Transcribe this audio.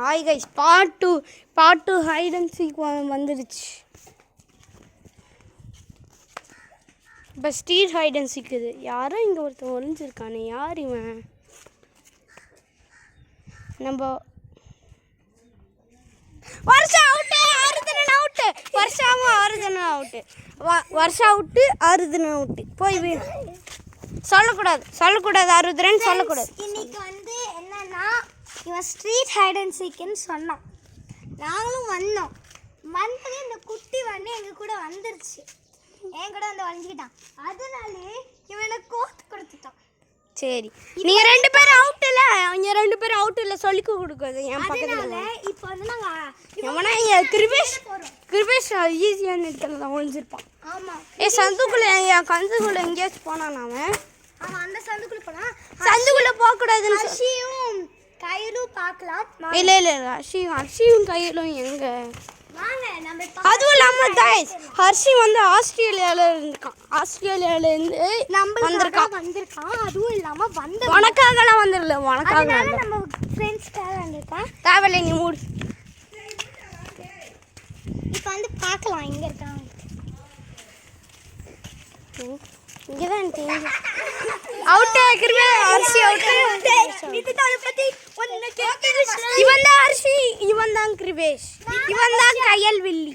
Hi guys, part 2 hide and seek வந்துடுச்சு. இப்போ street height and seek இது. யாரோ இங்கே ஒருத்தன் ஒளிஞ்சிருக்கானே, யார் இவன்? நம்ம வருஷம் அவுட்டு, ஆறுதனன் அவுட்டு, வருஷாவும் ஆறுதனன் அவுட்டு, வருஷம் அவுட்டு, ஆறுதனன் அவுட்டு. போய் சொல்லக்கூடாது ஆறுதனன் சொல்லக்கூடாது. இன்னைக்கு வந்து என்னன்னா, இவன் ஸ்ட்ரீட் ஹைட் அண்ட் சீக்குன்னு சொன்னான். நாங்களும் வந்தோம். வந்தது இந்த குட்டி வந்து எங்கள் கூட வந்துருச்சு. என் கூட வந்து வளைஞ்சிக்கிட்டான். அதனாலே இவனை கோத்து கொடுத்துட்டான். சரி, நீங்கள் 2 பேரும் அவுட் இல்லை, அவங்க 2 பேரும் அவுட் இல்லை சொல்லி கொடுக்குறது என் பக்கத்தில். இப்போ வந்து நாங்கள் எவனா கிருபேஷ் ஈஸியான இடத்துல தான் ஒழிஞ்சிருப்பான். ஆமாம், சந்துக்குள்ளே கந்துக்குள்ளே எங்கேயாச்சும் போனான் அவன். அந்த சந்துக்குள்ளே போனால் சந்துக்குள்ளே போகக்கூடாதுன்னு ஹர்ஷியும் கையிலும் பார்க்கலாம். இல்லை ஹர்ஷியும் கையிலும் எங்கே? அதுவும் இல்லாமல் கைஸ், ஹர்ஷி வந்து ஆஸ்திரேலியாவிலேருந்து வந்திருக்கான். அதுவும் இல்லாமல் உனக்காகலாம் வந்துடல, உனக்காக நம்ம ஃப்ரெண்ட்ஸ்க்காக வந்திருக்கான். தேவையில்லை, நீ மூடு. இப்போ வந்து பார்க்கலாம் எங்கே இருக்கான். இங்கே தான் அவுட்டு கிருபே, ஹர்ஷி அவுட்டு. இவன் தான் ஹர்ஷி, இவன் தான் கிருபேஷ், இவன் தான் கயல்வில்லி.